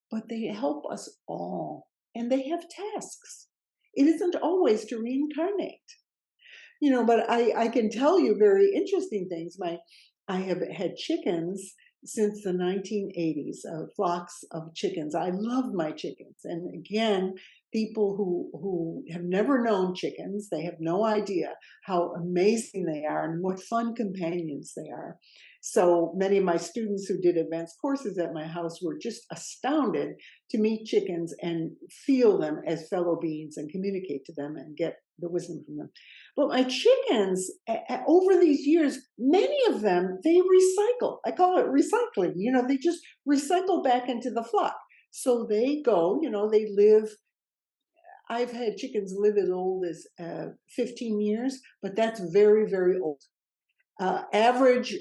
but they help us all. And they have tasks. It isn't always to reincarnate. But I can tell you very interesting things. I have had chickens since the 1980s, flocks of chickens. I love my chickens. And again, people who have never known chickens, they have no idea how amazing they are and what fun companions they are. So many of my students who did advanced courses at my house were just astounded to meet chickens and feel them as fellow beings and communicate to them and get the wisdom from them. But my chickens, over these years, many of them, they recycle. I call it recycling. They just recycle back into the flock. So they go, they live. I've had chickens live as old as 15 years, but that's very, very old. Average,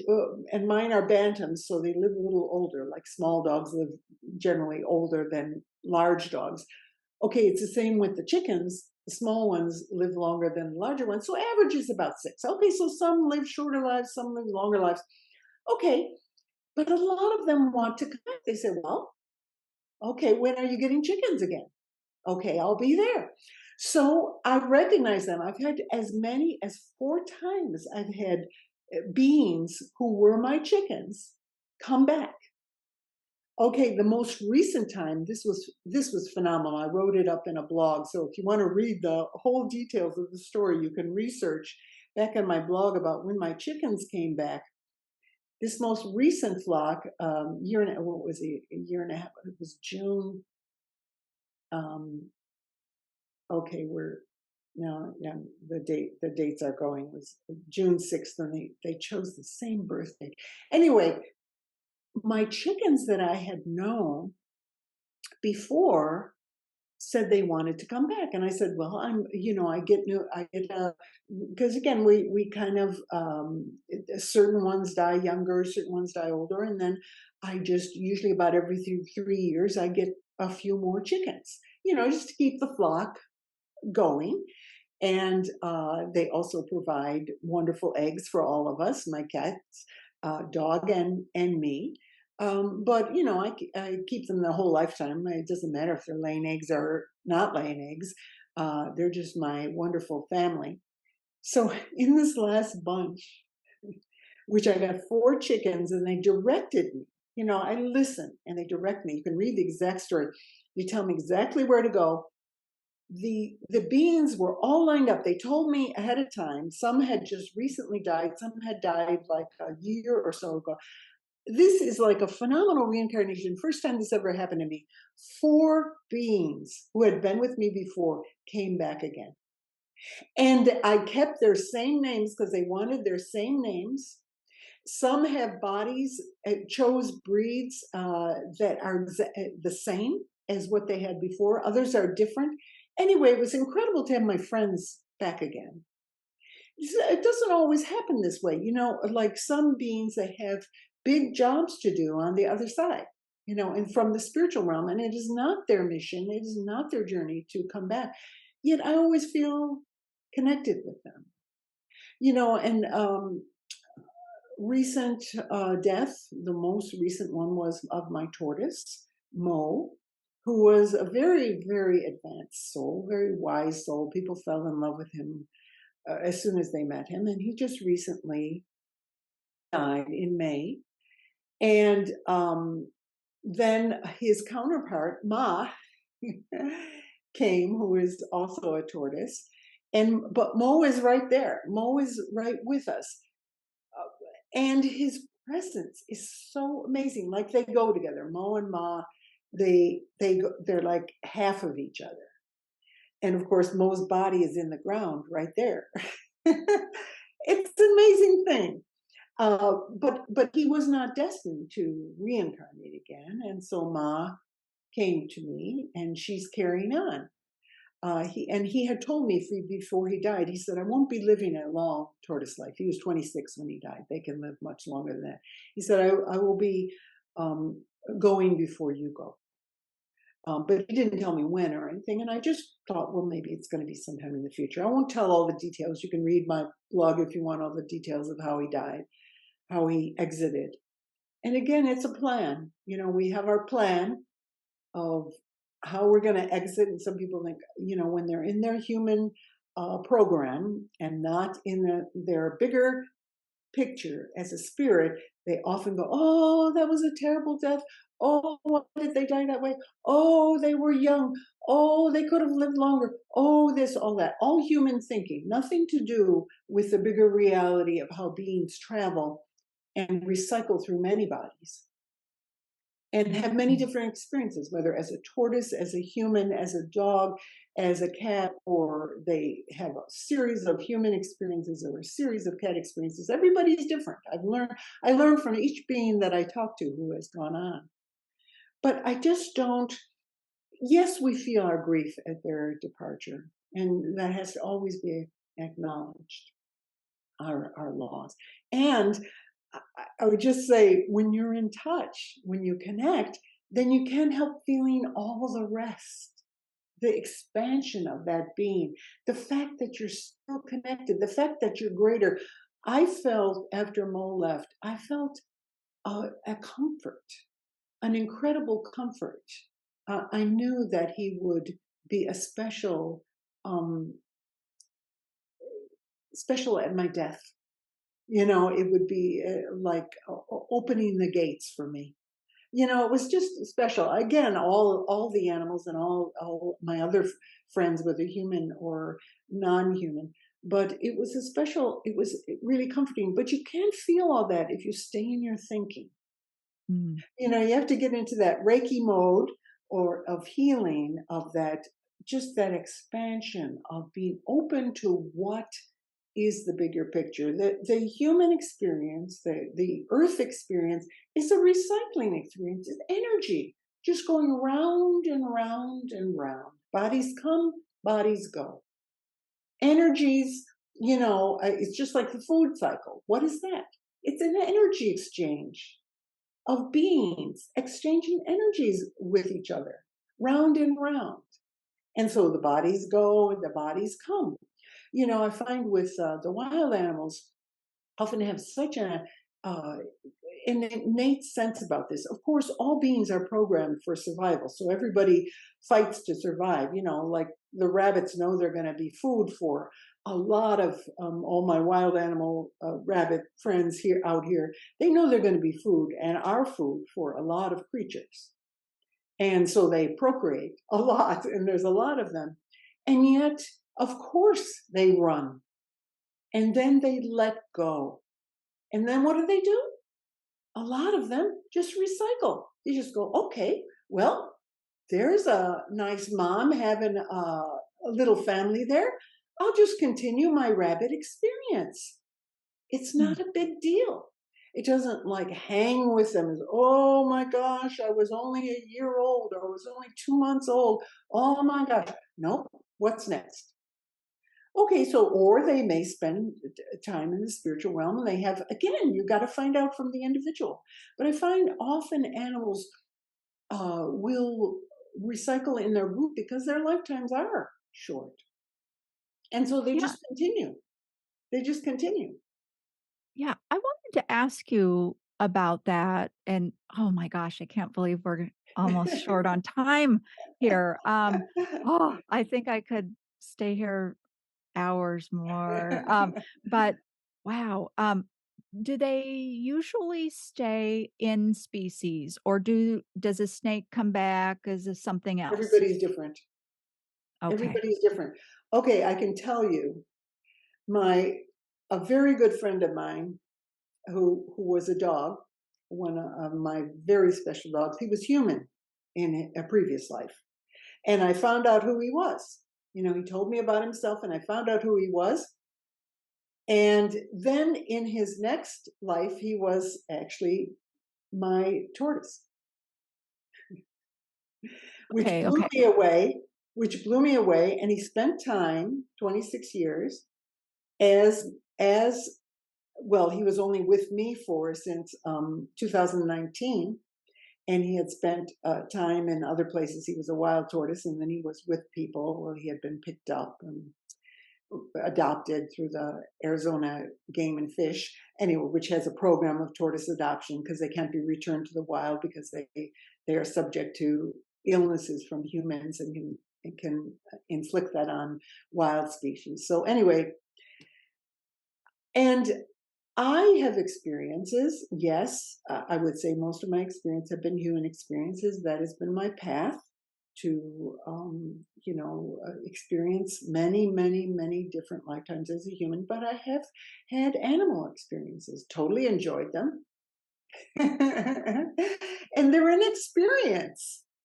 and mine are bantams, so they live a little older, like small dogs live generally older than large dogs. Okay, it's the same with the chickens. The small ones live longer than the larger ones. So average is about 6. Okay, so some live shorter lives, some live longer lives. Okay, but a lot of them want to come back. They say, well, okay, when are you getting chickens again? Okay, I'll be there. So I recognize them. I've had as many as 4 times I've had beings who were my chickens come back. Okay, the most recent time, this was phenomenal. I wrote it up in a blog. So if you want to read the whole details of the story, you can research back on my blog about when my chickens came back. This most recent flock, year and what was it? A year and a half. It was June. Okay, we're now, yeah, the dates are going. It was June 6th, and they chose the same birthday. Anyway, my chickens that I had known before said they wanted to come back, and I said, well, because again, we kind of, certain ones die younger, certain ones die older, and then I just usually about every 3 years I get a few more chickens, just to keep the flock going. And they also provide wonderful eggs for all of us, my cats, dog, and me. But you know, I keep them the whole lifetime. It doesn't matter if they're laying eggs or not laying eggs. They're just my wonderful family. So in this last bunch, which I got 4 chickens, and they directed me. You know, I listen and they direct me. You can read the exact story. They tell me exactly where to go. The beings were all lined up. They told me ahead of time. Some had just recently died. Some had died like a year or so ago. This is like a phenomenal reincarnation. First time this ever happened to me. 4 beings who had been with me before came back again. And I kept their same names because they wanted their same names. Some have bodies, chose breeds that are the same as what they had before. Others are different. Anyway, it was incredible to have my friends back again. It doesn't always happen this way. You know, like some beings that have big jobs to do on the other side, you know, and from the spiritual realm. And it is not their mission, it is not their journey to come back. Yet I always feel connected with them, you know, and recent death, the most recent one was of my tortoise, Mo, who was a very, very advanced soul, very wise soul. People fell in love with him as soon as they met him. And he just recently died in May. And then his counterpart, Ma, came, who is also a tortoise. But Mo is right there. Mo is right with us. And his presence is so amazing. Like they go together. Mo and Ma, they're like half of each other. And of course, Mo's body is in the ground right there. It's an amazing thing. But he was not destined to reincarnate again, and so Ma came to me, and she's carrying on. He had told me before he died. He said, "I won't be living a long tortoise life." He was 26 when he died. They can live much longer than that. He said, "I will be going before you go." But he didn't tell me when or anything. And I just thought, well, maybe it's going to be sometime in the future. I won't tell all the details. You can read my blog if you want all the details of how he died, how he exited. And again, it's a plan. You know, we have our plan of how we're going to exit. And some people think, you know, when they're in their human program and not in their bigger picture as a spirit, they often go, "Oh, that was a terrible death. Oh, why did they die that way? Oh, they were young. Oh, they could have lived longer. Oh, this, all that." All human thinking, nothing to do with the bigger reality of how beings travel and recycle through many bodies and have many different experiences, whether as a tortoise, as a human, as a dog, as a cat, or they have a series of human experiences or a series of cat experiences. Everybody's different. I learned from each being that I talk to who has gone on. But I just don't, yes, we feel our grief at their departure, and that has to always be acknowledged, our loss. And I would just say, when you're in touch, when you connect, then you can't help feeling all the rest, the expansion of that being, the fact that you're still connected, the fact that you're greater. I felt after Mo left, I felt a comfort, an incredible comfort. I knew that he would be a special at my death. You know, it would be like opening the gates for me. You know, it was just special. Again, all the animals and all my other friends, whether human or non-human, but it was a special. It was really comforting. But you can't feel all that if you stay in your thinking. Mm. You know, you have to get into that Reiki mode or of healing, of that, just that expansion of being open to what is the bigger picture. The human experience, the earth experience, is a recycling experience. It's energy just going round and round and round. Bodies come, bodies go. Energies, you know, it's just like the food cycle. What is that? It's an energy exchange of beings exchanging energies with each other, round and round. And so the bodies go and the bodies come. You know, I find with the wild animals often have such a an innate sense about this. Of course, all beings are programmed for survival. So everybody fights to survive. Like the rabbits know they're going to be food for a lot of all my wild animal rabbit friends here out here. They know they're going to be food and are food for a lot of creatures. And so they procreate a lot, and there's a lot of them. And yet, of course, they run. And then they let go. And then what do? A lot of them just recycle. They just go, okay, well, there's a nice mom having a little family there. I'll just continue my rabbit experience. It's Hmm. not a big deal. It doesn't like hang with them as, oh my gosh, I was only a year old or I was only 2 months old. Oh my gosh. Nope. What's next? Okay, so, or they may spend time in the spiritual realm and they have, again, you got to find out from the individual. But I find often animals will recycle in their group because their lifetimes are short. And so they Yeah. just continue. They just continue. Yeah. I wanted to ask you about that. And oh my gosh, I can't believe we're almost short on time here. Oh, I think I could stay here hours more. But wow. Do they usually stay in species or does a snake come back as a something else? Everybody's different. Okay. Everybody's different. Okay, I can tell you, my a very good friend of mine who was a dog, one of my very special dogs. He was human in a previous life, and I found out who he was. He told me about himself, and I found out who he was. And then in his next life, he was actually my tortoise, which Okay. blew Okay. me away. Which blew me away, and he spent time, 26 years, as well. He was only with me for since 2019, and he had spent time in other places. He was a wild tortoise, and then he was with people. Well, he had been picked up and adopted through the Arizona Game and Fish, anyway, which has a program of tortoise adoption because they can't be returned to the wild because they are subject to illnesses from humans and can inflict that on wild species. So anyway, and I have experiences. Yes, I would say most of my experience have been human experiences. That has been my path to, experience many, many, many different lifetimes as a human. But I have had animal experiences. Totally enjoyed them, and they're an experience.